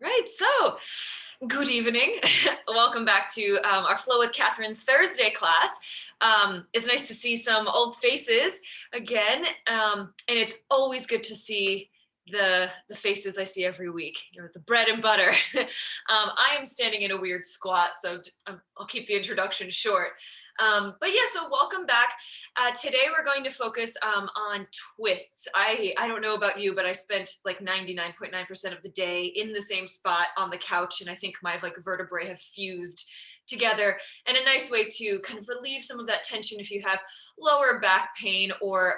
Right, so good evening. Welcome back to our Flow with Catherine Thursday class. It's nice to see some old faces again, and it's always good to see the faces I see every week. You're the bread and butter. I am standing in a weird squat, so I'll keep the introduction short. But yeah, so welcome back. Today we're going to focus on twists. I don't know about you, but I spent like 99.9% of the day in the same spot on the couch, and I think my like vertebrae have fused together. And a nice way to kind of relieve some of that tension if you have lower back pain or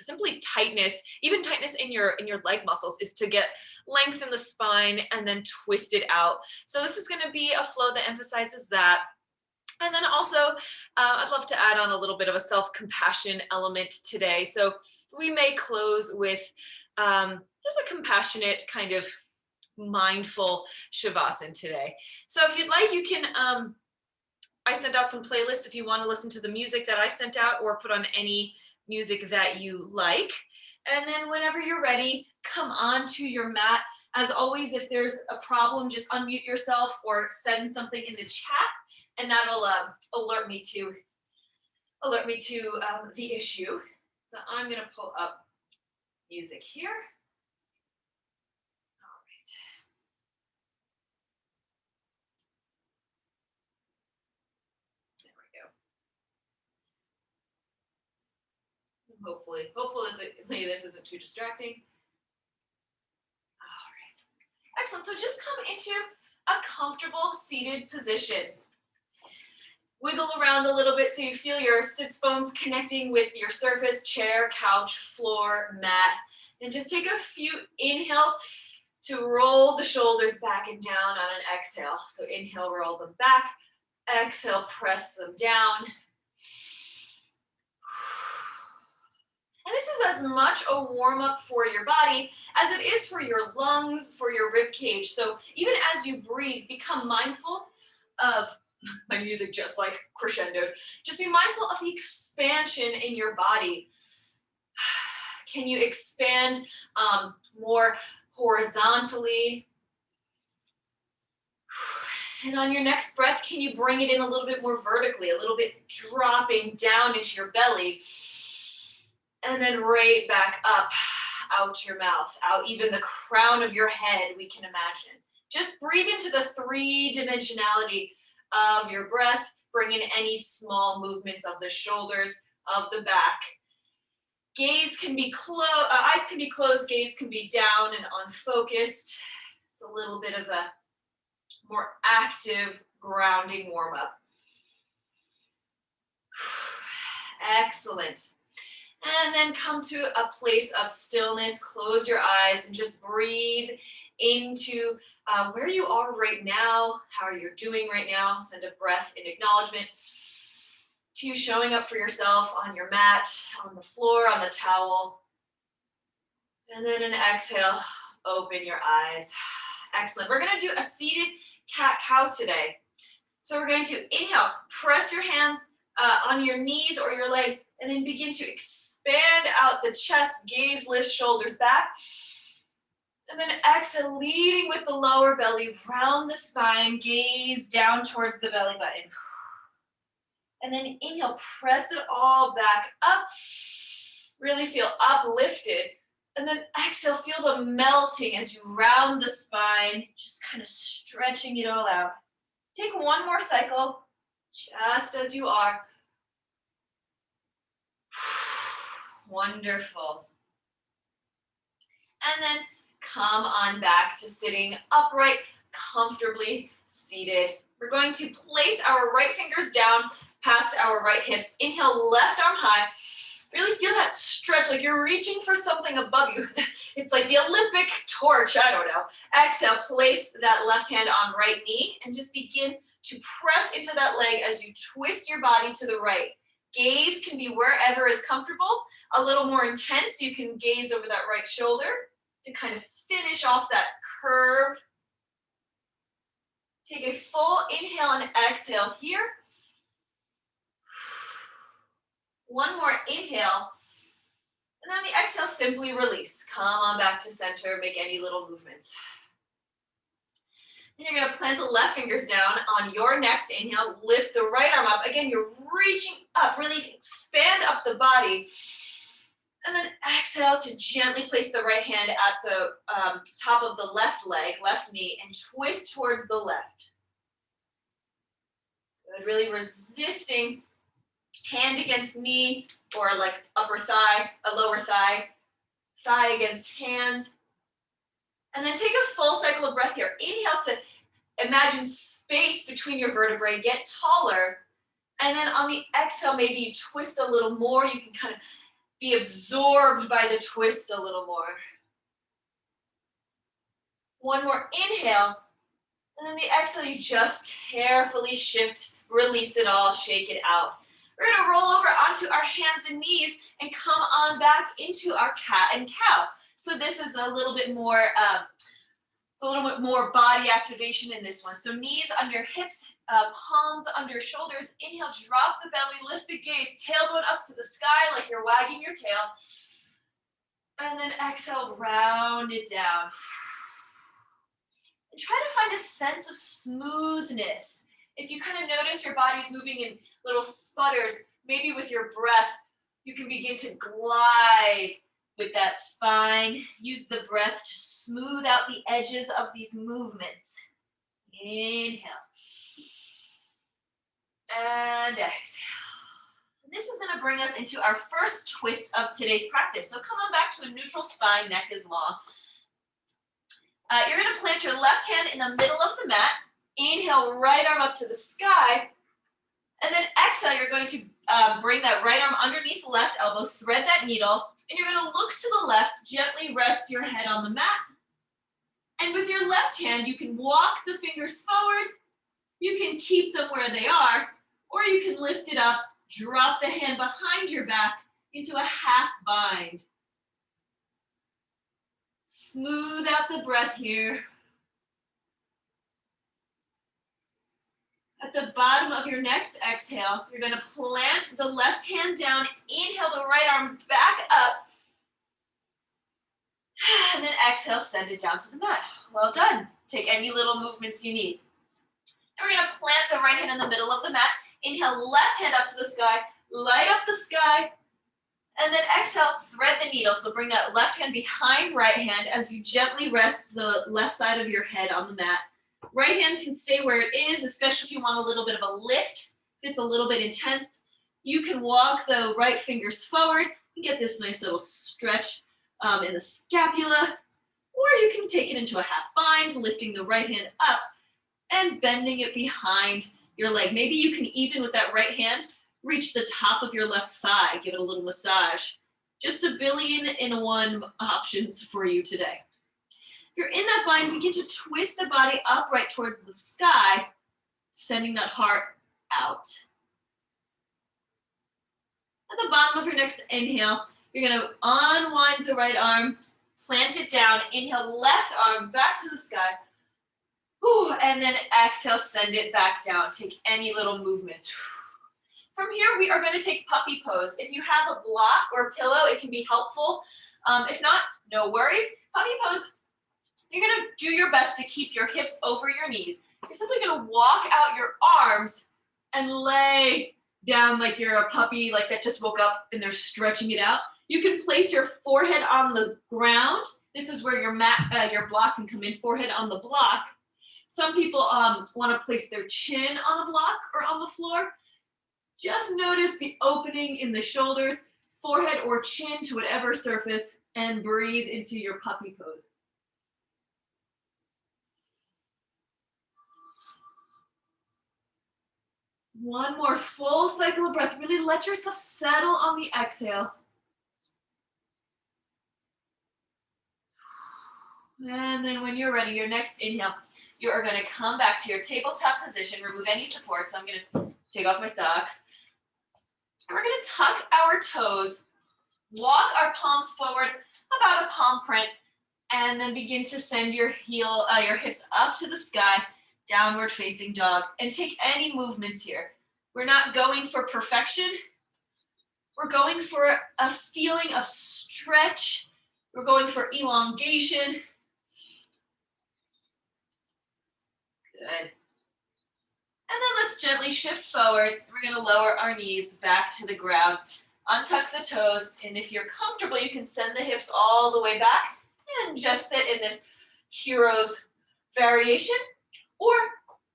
simply tightness, even tightness in your leg muscles, is to get length in the spine and then twist it out. So this is going to be a flow that emphasizes that. And then also, I'd love to add on a little bit of a self-compassion element today. So we may close with just a compassionate kind of mindful shavasana today. So if you'd like, you can, I sent out some playlists if you want to listen to the music that I sent out or put on any music that you like. And then whenever you're ready, come onto your mat. As always, if there's a problem, just unmute yourself or send something in the chat, and that'll alert me to the issue. So I'm going to pull up music here. All right. There we go. Hopefully this isn't too distracting. All right. Excellent. So just come into a comfortable seated position. Wiggle around a little bit so you feel your sits bones connecting with your surface, chair, couch, floor, mat. And just take a few inhales to roll the shoulders back and down on an exhale. So inhale, roll them back. Exhale, press them down. And this is as much a warm-up for your body as it is for your lungs, for your rib cage. So even as you breathe, become mindful of my music, just like crescendoed. Just be mindful of the expansion in your body. Can you expand more horizontally? And on your next breath, can you bring it in a little bit more vertically, a little bit dropping down into your belly? And then right back up, out your mouth, out even the crown of your head, we can imagine. Just breathe into the three-dimensionality of your breath. Bring in any small movements of the shoulders, of the back. Gaze can be closed, eyes can be closed, gaze can be down and unfocused. It's a little bit of a more active grounding warm-up. Excellent. And then come to a place of stillness. Close your eyes and just breathe into where you are right now, how you're doing right now. Send a breath in acknowledgement to you showing up for yourself on your mat, on the floor, on the towel. And then an exhale, open your eyes. Excellent. We're going to do a seated cat-cow today. So we're going to inhale, press your hands on your knees or your legs, and then begin to expand out the chest, gaze, lift, shoulders back. And then exhale, leading with the lower belly, round the spine, gaze down towards the belly button. And then inhale, press it all back up. Really feel uplifted. And then exhale, feel the melting as you round the spine, just kind of stretching it all out. Take one more cycle, just as you are. Wonderful. And then come on back to sitting upright, comfortably seated. We're going to place our right fingers down past our right hips. Inhale, left arm high. Really feel that stretch, like you're reaching for something above you. It's like the Olympic torch, I don't know. Exhale, place that left hand on right knee and just begin to press into that leg as you twist your body to the right. Gaze can be wherever is comfortable. A little more intense, you can gaze over that right shoulder to kind of finish off that curve. Take a full inhale and exhale here. One more inhale. And then the exhale, simply release. Come on back to center, make any little movements. And you're going to plant the left fingers down on your next inhale. Lift the right arm up. Again, you're reaching up, really expand up the body. And then exhale to gently place the right hand at the top of the left leg, left knee, and twist towards the left. Good. Really resisting hand against knee or like upper thigh, a lower thigh, thigh against hand. And then take a full cycle of breath here. Inhale to imagine space between your vertebrae, get taller. And then on the exhale, maybe you twist a little more. You can kind of be absorbed by the twist a little more. One more inhale. And then the exhale, you just carefully shift, release it all, shake it out. We're gonna roll over onto our hands and knees and come on back into our cat and cow. So this is a little bit more, body activation in this one. So knees under hips, palms under shoulders. Inhale, drop the belly, lift the gaze, tailbone up to the sky like you're wagging your tail. And then exhale, round it down. And try to find a sense of smoothness. If you kind of notice your body's moving in little sputters, maybe with your breath, you can begin to glide with that spine. Use the breath to smooth out the edges of these movements. Inhale. And exhale. And this is going to bring us into our first twist of today's practice. So come on back to a neutral spine, neck is long. You're going to plant your left hand in the middle of the mat. Inhale, right arm up to the sky. And then exhale, you're going to bring that right arm underneath the left elbow, thread that needle, and you're going to look to the left, gently rest your head on the mat. And with your left hand, you can walk the fingers forward, you can keep them where they are, or you can lift it up, drop the hand behind your back into a half bind. Smooth out the breath here. At the bottom of your next exhale, you're going to plant the left hand down, inhale the right arm back up, and then exhale, send it down to the mat. Well done. Take any little movements you need. And we're going to plant the right hand in the middle of the mat, inhale, left hand up to the sky, light up the sky, and then exhale, thread the needle. So bring that left hand behind right hand as you gently rest the left side of your head on the mat. Right hand can stay where it is, especially if you want a little bit of a lift. If it's a little bit intense, you can walk the right fingers forward and get this nice little stretch in the scapula, or you can take it into a half bind, lifting the right hand up and bending it behind your leg. Maybe you can even, with that right hand, reach the top of your left thigh, give it a little massage. Just a billion and one options for you today. If you're in that bind, begin to twist the body upright towards the sky, sending that heart out. At the bottom of your next inhale, you're going to unwind the right arm, plant it down, inhale, left arm back to the sky. Whew, and then exhale, send it back down. Take any little movements. From here, we are going to take puppy pose. If you have a block or a pillow, it can be helpful. If not, no worries. Puppy pose, you're going to do your best to keep your hips over your knees. You're simply going to walk out your arms and lay down like you're a puppy, like that just woke up and they're stretching it out. You can place your forehead on the ground. This is where your your block can come in, forehead on the block. Some people want to place their chin on a block or on the floor. Just notice the opening in the shoulders, forehead or chin to whatever surface, and breathe into your puppy pose. One more full cycle of breath. Really let yourself settle on the exhale. And then when you're ready, your next inhale, you are going to come back to your tabletop position. Remove any supports. I'm going to take off my socks. And we're going to tuck our toes, walk our palms forward about a palm print, and then begin to send your hips up to the sky, downward facing dog, and take any movements here. We're not going for perfection. We're going for a feeling of stretch. We're going for elongation. gently shift forward. We're going to lower our knees back to the ground. Untuck the toes, and if you're comfortable, you can send the hips all the way back and just sit in this hero's variation, or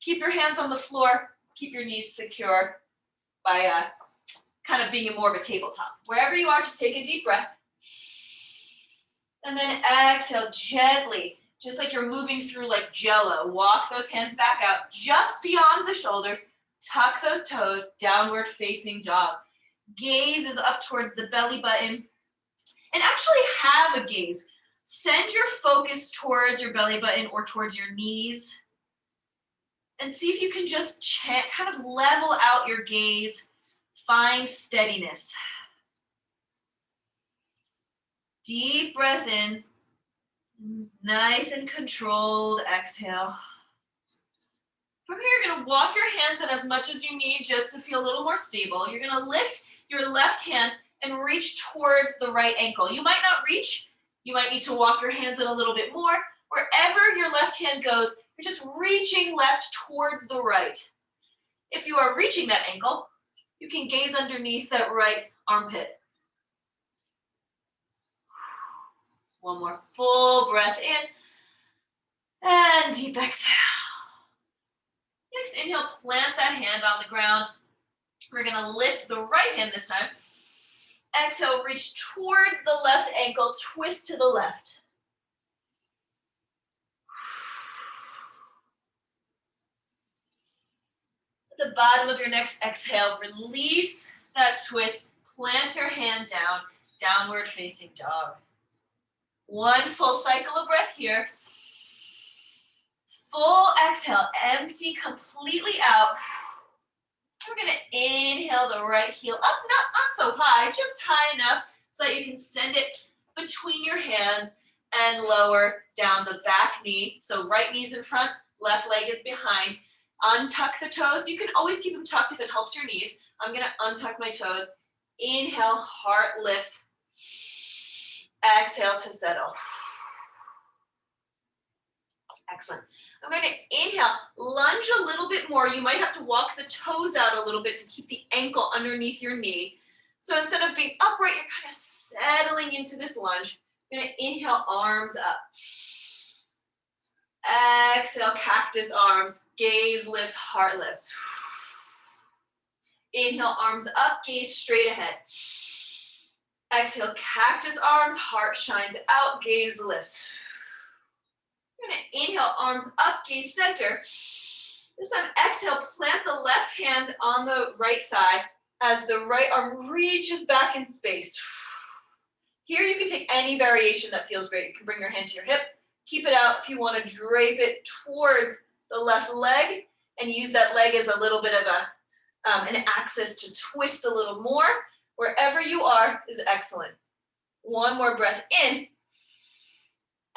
keep your hands on the floor, keep your knees secure by kind of being in more of a tabletop. Wherever you are, just take a deep breath. And then exhale gently, just like you're moving through like jello. Walk those hands back out just beyond the shoulders. Tuck those toes, downward facing dog. Gaze is up towards the belly button. And actually have a gaze. Send your focus towards your belly button or towards your knees. And see if you can just kind of level out your gaze. Find steadiness. Deep breath in. Nice and controlled exhale. From here, you're going to walk your hands in as much as you need just to feel a little more stable. You're going to lift your left hand and reach towards the right ankle. You might not reach. You might need to walk your hands in a little bit more. Wherever your left hand goes, you're just reaching left towards the right. If you are reaching that ankle, you can gaze underneath that right armpit. One more full breath in. And deep exhale. Next inhale, plant that hand on the ground. We're going to lift the right hand this time. Exhale, reach towards the left ankle, twist to the left. At the bottom of your next exhale, release that twist, plant your hand down, downward facing dog. One full cycle of breath here. Full exhale, empty completely out. We're going to inhale the right heel up, not so high, just high enough so that you can send it between your hands and lower down the back knee. So right knee's in front, left leg is behind. Untuck the toes. You can always keep them tucked if it helps your knees. I'm going to untuck my toes. Inhale, heart lifts. Exhale to settle. Excellent. I'm going to inhale, lunge a little bit more. You might have to walk the toes out a little bit to keep the ankle underneath your knee. So instead of being upright, you're kind of settling into this lunge. You're going to inhale, arms up. Exhale, cactus arms. Gaze lifts, heart lifts. Inhale, arms up, gaze straight ahead. Exhale, cactus arms, heart shines out, gaze lifts. You're going to inhale, arms up, gaze center. This time, exhale, plant the left hand on the right side as the right arm reaches back in space. Here, you can take any variation that feels great. You can bring your hand to your hip, keep it out if you want to drape it towards the left leg and use that leg as a little bit of an axis to twist a little more. Wherever you are is excellent. One more breath in.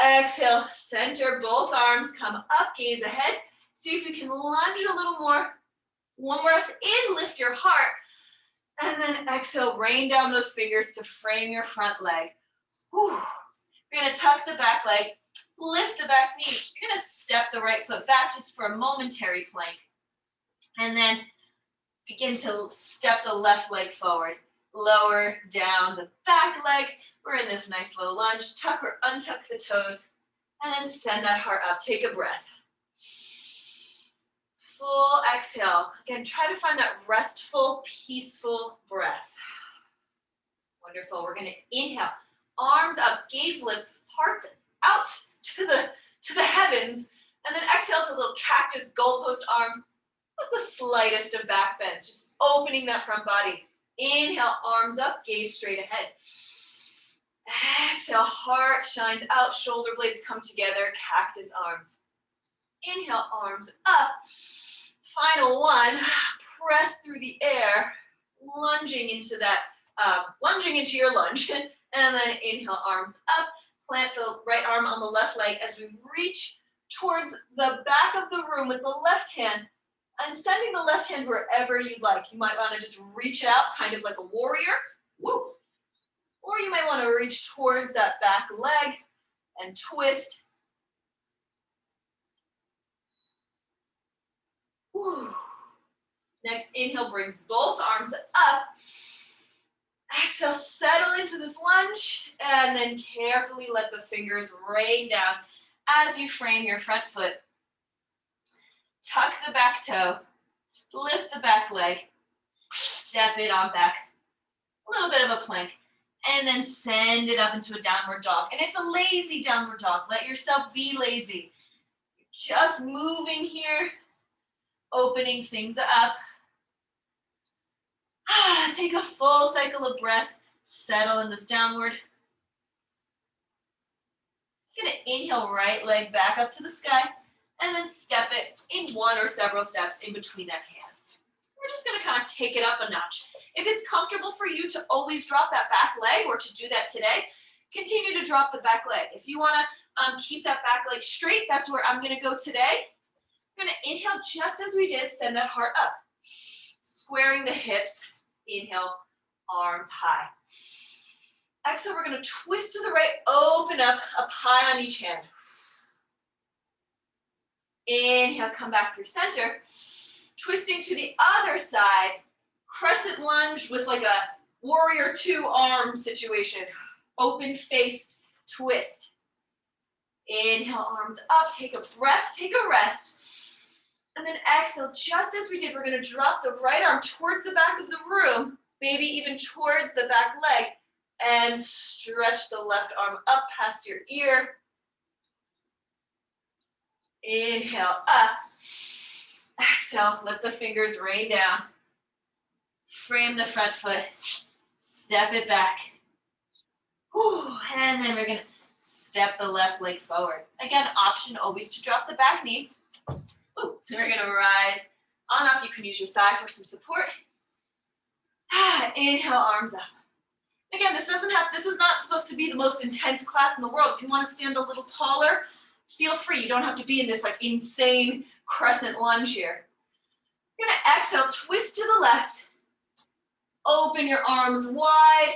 Exhale, center both arms, come up, gaze ahead. See if you can lunge a little more. One breath in, lift your heart. And then exhale, rain down those fingers to frame your front leg. Whew. You're going to tuck the back leg, lift the back knee. You're going to step the right foot back just for a momentary plank. And then begin to step the left leg forward. Lower down the back leg. We're in this nice low lunge. Tuck or untuck the toes. And then send that heart up. Take a breath. Full exhale. Again, try to find that restful, peaceful breath. Wonderful. We're going to inhale. Arms up, gaze lifts, hearts out to the heavens. And then exhale to little cactus goalpost arms with the slightest of back bends. Just opening that front body. Inhale, arms up, gaze straight ahead. Exhale, heart shines out, shoulder blades come together, cactus arms. Inhale, arms up. Final one, press through the air, lunging into your lunge. And then inhale, arms up. Plant the right arm on the left leg as we reach towards the back of the room with the left hand and sending the left hand wherever you'd like. You might want to just reach out kind of like a warrior. Woo. Or you might want to reach towards that back leg and twist. Woo. Next inhale brings both arms up. Exhale, settle into this lunge, and then carefully let the fingers rain down as you frame your front foot. Tuck the back toe, lift the back leg, step it on back. A little bit of a plank, and then send it up into a downward dog. And it's a lazy downward dog. Let yourself be lazy. Just moving here, opening things up. Take a full cycle of breath. Settle in this downward. You're going to inhale, right leg back up to the sky, and then step it in one or several steps in between that hand. We're just going to kind of take it up a notch. If it's comfortable for you to always drop that back leg or to do that today, continue to drop the back leg. If you want to keep that back leg straight, that's where I'm going to go today. I'm going to inhale just as we did, send that heart up. Squaring the hips, inhale, arms high. Exhale, we're going to twist to the right, open up high on each hand. Inhale, come back through center. Twisting to the other side, crescent lunge with like a warrior two arm situation. Open-faced twist. Inhale, arms up, take a breath, take a rest. And then exhale, just as we did, we're going to drop the right arm towards the back of the room, maybe even towards the back leg, and stretch the left arm up past your ear. Inhale, up. Exhale, let the fingers rain down. Frame the front foot. Step it back. Whew, and then we're going to step the left leg forward. Again, option always to drop the back knee. Ooh, then we're going to rise on up. You can use your thigh for some support. Inhale, arms up. Again, this is not supposed to be the most intense class in the world. If you want to stand a little taller, feel free. You don't have to be in this like insane crescent lunge here. You're going to exhale, twist to the left. Open your arms wide,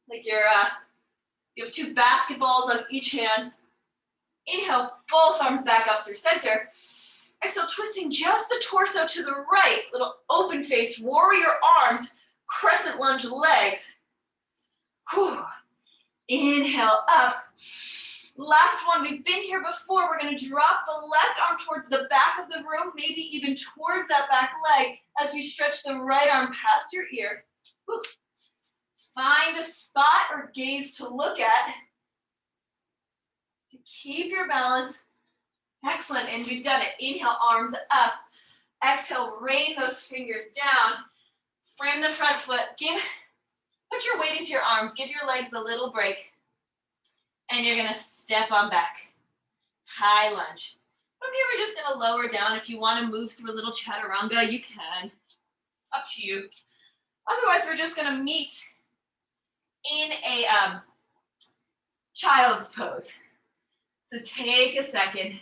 like you have two basketballs on each hand. Inhale, both arms back up through center. Exhale, twisting just the torso to the right, little open face, warrior arms, crescent lunge legs. Whew. Inhale, up. Last one, we've been here before. We're going to drop the left arm towards the back of the room, maybe even towards that back leg as we stretch the right arm past your ear. Whew. Find a spot or gaze to look at. Keep your balance. Excellent, and we've done it. Inhale, arms up. Exhale, rain those fingers down. Frame the front foot. Put your weight into your arms. Give your legs a little break. And you're going to step on back. High lunge. From here, we're just going to lower down. If you want to move through a little chaturanga, you can. Up to you. Otherwise, we're just going to meet in a child's pose. So take a second.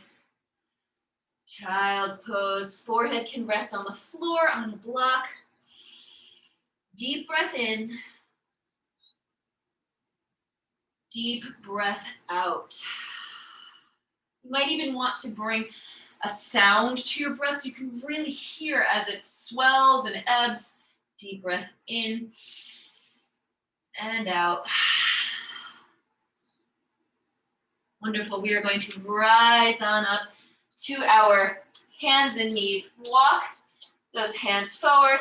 Child's pose. Forehead can rest on the floor, on a block. Deep breath in. Deep breath out. You might even want to bring a sound to your breath so you can really hear as it swells and ebbs. Deep breath in and out. Wonderful. We are going to rise on up to our hands and knees. Walk those hands forward.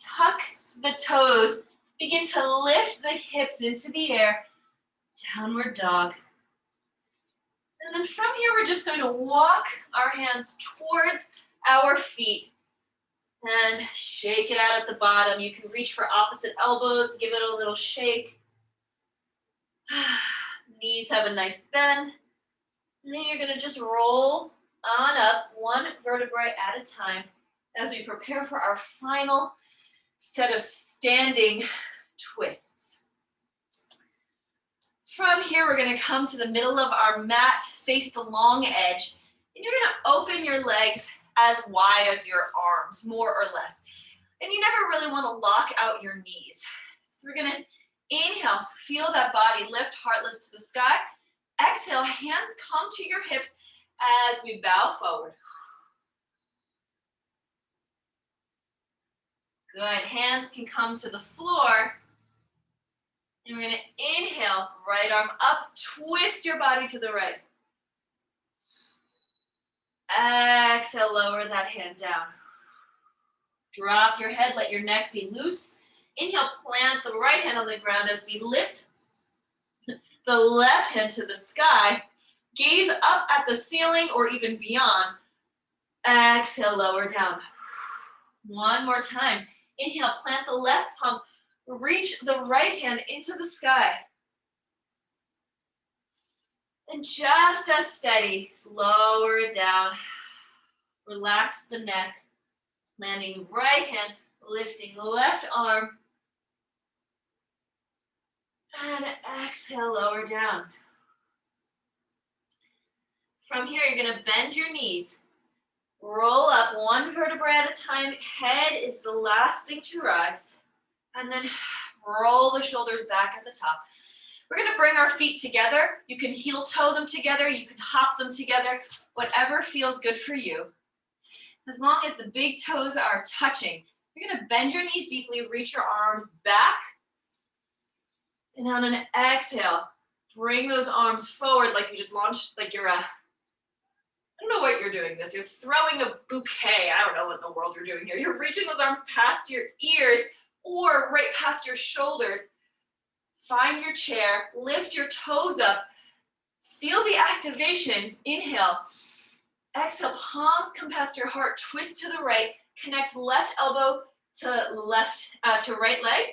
Tuck the toes. Begin to lift the hips into the air. Downward dog. And then from here, we're just going to walk our hands towards our feet and shake it out at the bottom. You can reach for opposite elbows, give it a little shake. Knees have a nice bend. And then you're going to just roll on up one vertebrae at a time as we prepare for our final set of standing twists. From here, we're going to come to the middle of our mat, face the long edge, and you're going to open your legs as wide as your arms, more or less. And you never really want to lock out your knees. So we're going to inhale, feel that body lift, heart lifts to the sky. Exhale, hands come to your hips as we bow forward. Good. Hands can come to the floor. And we're going to inhale, right arm up, twist your body to the right. Exhale, lower that hand down. Drop your head, let your neck be loose. Inhale, plant the right hand on the ground as we lift the left hand to the sky. Gaze up at the ceiling or even beyond. Exhale, lower down. One more time. Inhale, plant the left palm. Reach the right hand into the sky. And just as steady, lower it down. Relax the neck. Landing right hand, lifting left arm. And exhale, lower down. From here, you're going to bend your knees. Roll up one vertebra at a time. Head is the last thing to rise. And then roll the shoulders back at the top. We're going to bring our feet together. You can heel toe them together. You can hop them together. Whatever feels good for you. As long as the big toes are touching. You're going to bend your knees deeply. Reach your arms back. And on an exhale, bring those arms forward like you just launched, like you're I don't know what you're doing this. You're throwing a bouquet. I don't know what in the world you're doing here. You're reaching those arms past your ears or right past your shoulders. Find your chair, lift your toes up. Feel the activation. Inhale. Exhale, palms come past your heart. Twist to the right. Connect left elbow to right leg.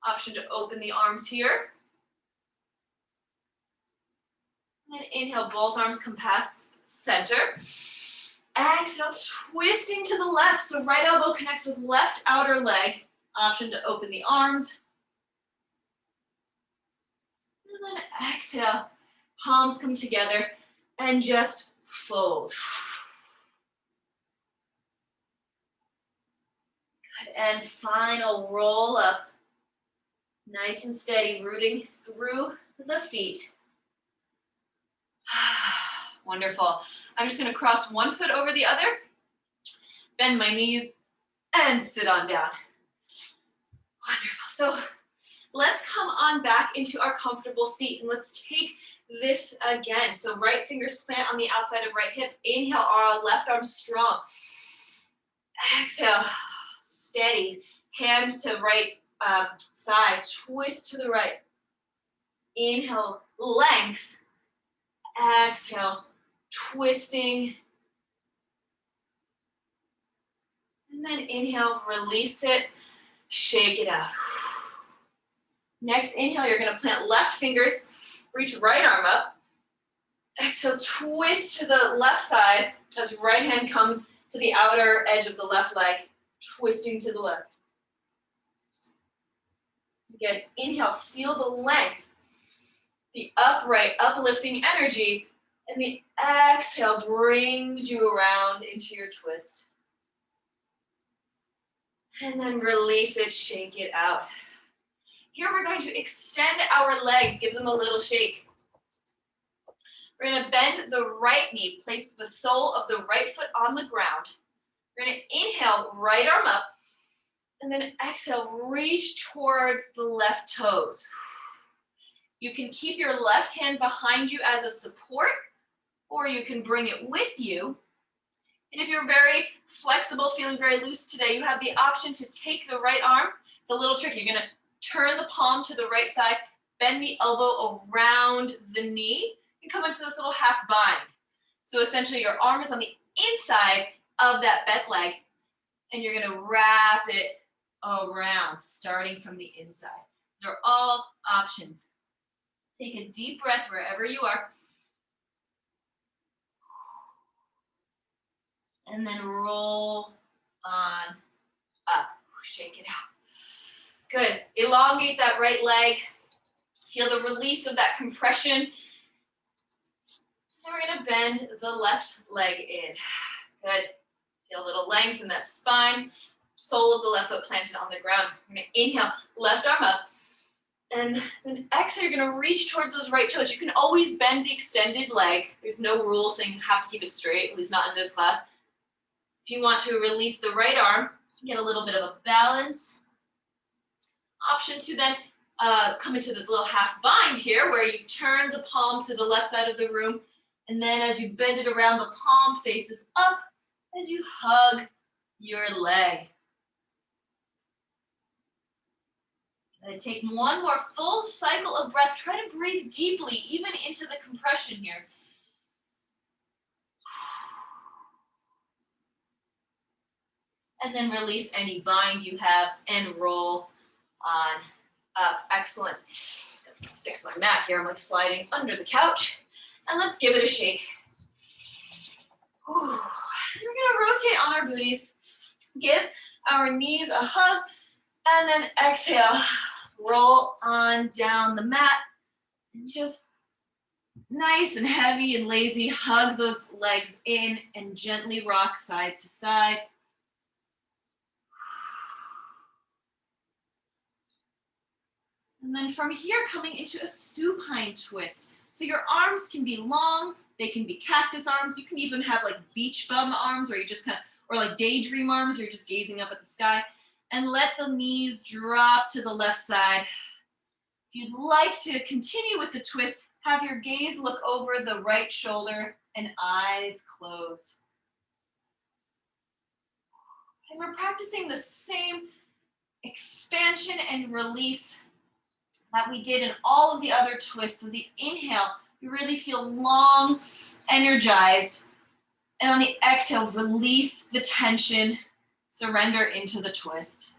Option to open the arms here. And inhale, both arms come past center. Exhale, twisting to the left. So right elbow connects with left outer leg. Option to open the arms. And then exhale, palms come together and just fold. Good. And final roll up. Nice and steady, rooting through the feet. Wonderful. I'm just going to cross one foot over the other, bend my knees, and sit on down. Wonderful. So let's come on back into our comfortable seat, and let's take this again. So right fingers plant on the outside of right hip. Inhale, our left arm strong. Exhale, steady. Hand to right thigh, twist to the right. Inhale, length. Exhale, twisting. And then inhale, release it, shake it out. Next inhale, you're going to plant left fingers, reach right arm up. Exhale, twist to the left side as right hand comes to the outer edge of the left leg, twisting to the left. Again, inhale, feel the length, the upright, uplifting energy, and the exhale brings you around into your twist. And then release it, shake it out. Here we're going to extend our legs, give them a little shake. We're going to bend the right knee, place the sole of the right foot on the ground. We're going to inhale, right arm up, and then exhale, reach towards the left toes. You can keep your left hand behind you as a support, or you can bring it with you. And if you're very flexible, feeling very loose today, you have the option to take the right arm. It's a little tricky. You're going to turn the palm to the right side, bend the elbow around the knee, and come into this little half bind. So essentially your arm is on the inside of that bent leg, and you're going to wrap it around, starting from the inside. These are all options. Take a deep breath wherever you are. And then roll on up. Shake it out. Good. Elongate that right leg. Feel the release of that compression. Then we're going to bend the left leg in. Good. Feel a little length in that spine. Sole of the left foot planted on the ground. We're going to inhale, left arm up. And then exhale, you're going to reach towards those right toes. You can always bend the extended leg. There's no rule saying you have to keep it straight, at least not in this class. If you want to release the right arm, get a little bit of a balance. Option to then come into the little half bind here where you turn the palm to the left side of the room. And then as you bend it around, the palm faces up as you hug your leg. Take one more full cycle of breath. Try to breathe deeply, even into the compression here. And then release any bind you have and roll on up. Excellent. Fix my mat here. I'm like sliding under the couch. And let's give it a shake. We're gonna rotate on our booties. Give our knees a hug. And then exhale. Roll on down the mat. And just nice and heavy and lazy. Hug those legs in and gently rock side to side. And then from here, coming into a supine twist. So your arms can be long, they can be cactus arms. You can even have like beach bum arms, or you just kind of, or like daydream arms, or you're just gazing up at the sky. And let the knees drop to the left side. If you'd like to continue with the twist, have your gaze look over the right shoulder and eyes closed. And we're practicing the same expansion and release that we did in all of the other twists. So the inhale, you really feel long, energized. And on the exhale, release the tension, surrender into the twist.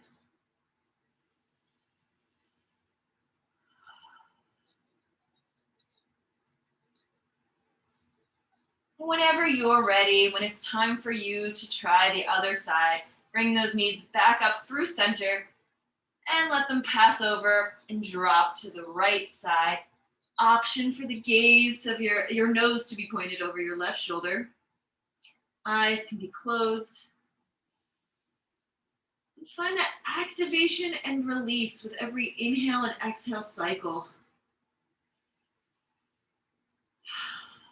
Whenever you're ready, when it's time for you to try the other side, bring those knees back up through center and let them pass over and drop to the right side. Option for the gaze of your nose to be pointed over your left shoulder. Eyes can be closed. And find that activation and release with every inhale and exhale cycle.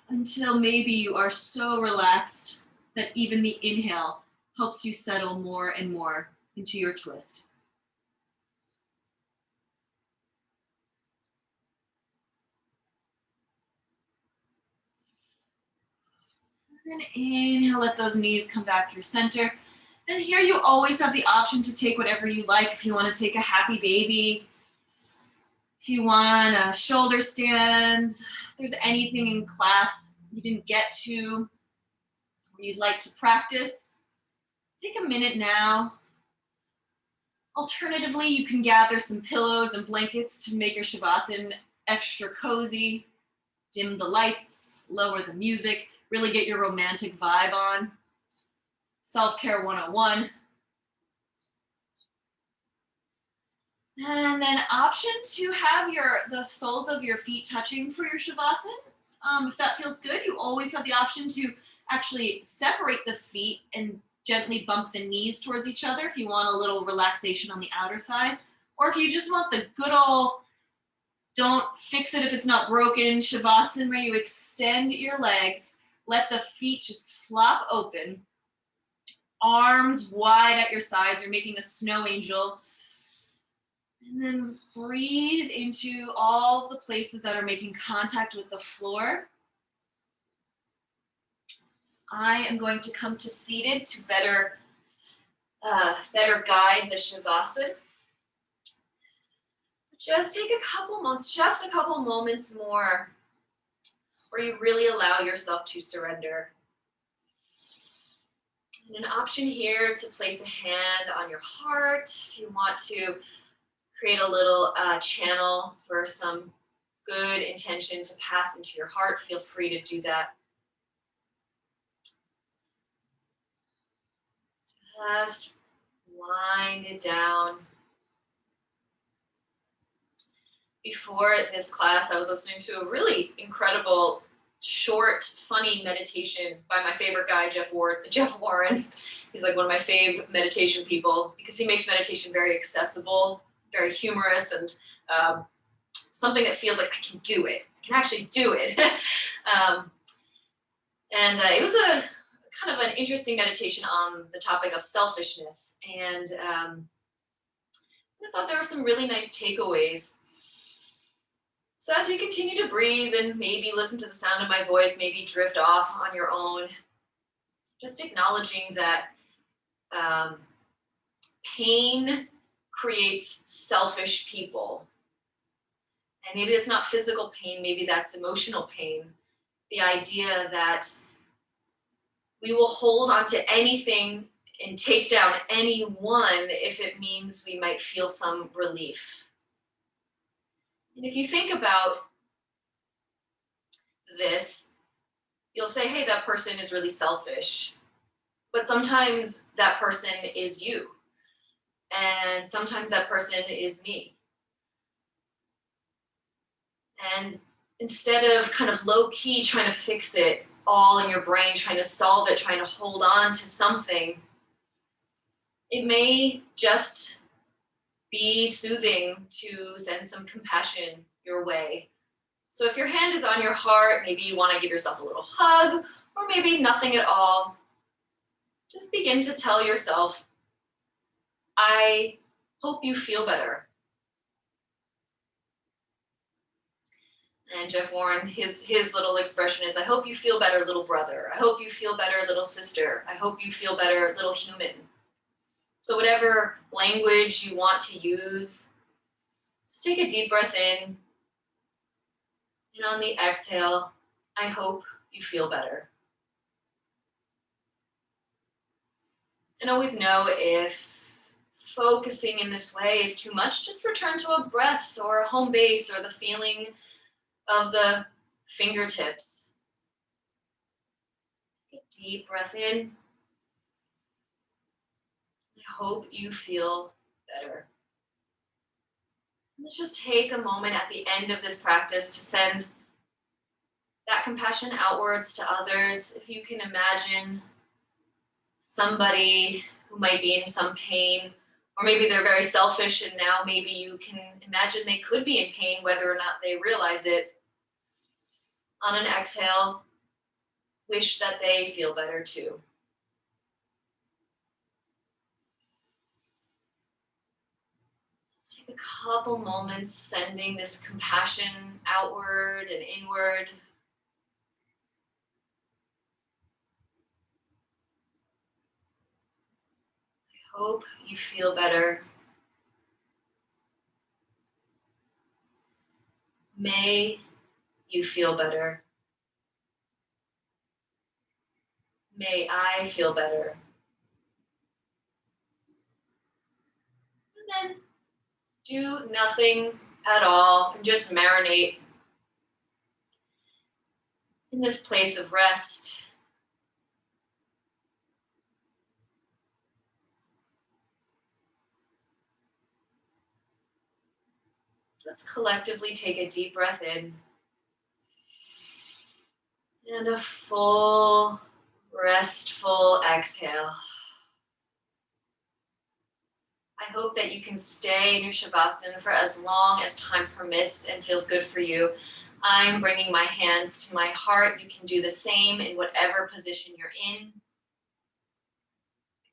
Until maybe you are so relaxed that even the inhale helps you settle more and more into your twist. And then inhale, let those knees come back through center. And here you always have the option to take whatever you like. If you want to take a happy baby, if you want a shoulder stand, if there's anything in class you didn't get to, or you'd like to practice, take a minute now. Alternatively, you can gather some pillows and blankets to make your Shavasana extra cozy. Dim the lights, lower the music, really get your romantic vibe on. Self-care 101. And then option to have the soles of your feet touching for your Shavasana. If that feels good, you always have the option to actually separate the feet and gently bump the knees towards each other if you want a little relaxation on the outer thighs. Or if you just want the good old, don't fix it if it's not broken, Shavasana, where you extend your legs, let the feet just flop open, arms wide at your sides. You're making a snow angel. And then breathe into all the places that are making contact with the floor. I am going to come to seated to better guide the Shavasana. Just take a couple moments more where you really allow yourself to surrender. And an option here to place a hand on your heart. If you want to create a little channel for some good intention to pass into your heart, feel free to do that. Just wind it down. Before this class, I was listening to a really incredible, short, funny meditation by my favorite guy, Jeff Warren. He's like one of my fave meditation people because he makes meditation very accessible, very humorous, and something that feels like I can do it. I can actually do it. It was a kind of an interesting meditation on the topic of selfishness. And I thought there were some really nice takeaways. So as you continue to breathe and maybe listen to the sound of my voice, maybe drift off on your own, just acknowledging that pain creates selfish people. And maybe it's not physical pain, maybe that's emotional pain. The idea that we will hold on to anything and take down anyone if it means we might feel some relief. And if you think about this, you'll say, hey, that person is really selfish. But sometimes that person is you. And sometimes that person is me. And instead of kind of low key trying to fix it all in your brain, trying to solve it, trying to hold on to something, it may just be soothing to send some compassion your way. So if your hand is on your heart, maybe you want to give yourself a little hug, or maybe nothing at all. Just begin to tell yourself, I hope you feel better. And Jeff Warren, his little expression is, I hope you feel better, little brother. I hope you feel better, little sister. I hope you feel better, little human. So whatever language you want to use, just take a deep breath in. And on the exhale, I hope you feel better. And always know if focusing in this way is too much, just return to a breath or a home base or the feeling of the fingertips. Take a deep breath in. I hope you feel better. Let's just take a moment at the end of this practice to send that compassion outwards to others. If you can imagine somebody who might be in some pain, or maybe they're very selfish and now maybe you can imagine they could be in pain whether or not they realize it. On an exhale, wish that they feel better too. Let's take a couple moments sending this compassion outward and inward. I hope you feel better. May you feel better. May I feel better. And then do nothing at all and just marinate in this place of rest. So let's collectively take a deep breath in and a full, restful exhale. I hope that you can stay in your Shavasana for as long as time permits and feels good for you. I'm bringing my hands to my heart. You can do the same in whatever position you're in. I'm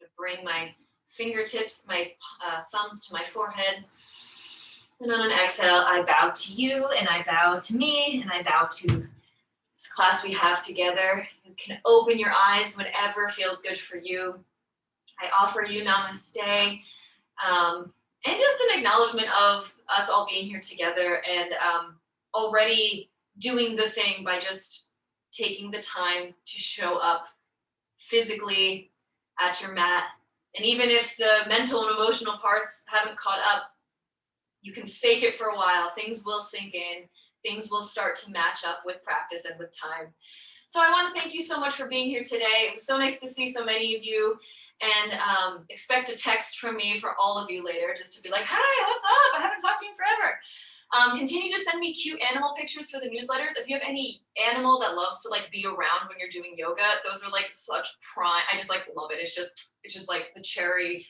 going to bring my fingertips, my thumbs to my forehead. And on an exhale, I bow to you, and I bow to me, and I bow to this class we have together. You can open your eyes whenever feels good for you. I offer you namaste. And just an acknowledgement of us all being here together and already doing the thing by just taking the time to show up physically at your mat. And even if the mental and emotional parts haven't caught up, you can fake it for a while. Things will sink in. Things will start to match up with practice and with time. So I want to thank you so much for being here today. It was so nice to see so many of you. And expect a text from me for all of you later, just to be like, hi, what's up? I haven't talked to you in forever. Continue to send me cute animal pictures for the newsletters. If you have any animal that loves to like be around when you're doing yoga, those are like such prime. I just like love it. It's just like the cherry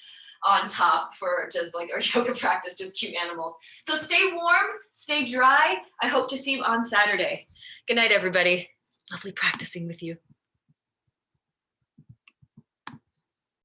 on top for just like our yoga practice, just cute animals. So stay warm, stay dry. I hope to see you on Saturday. Good night, everybody. Lovely practicing with you.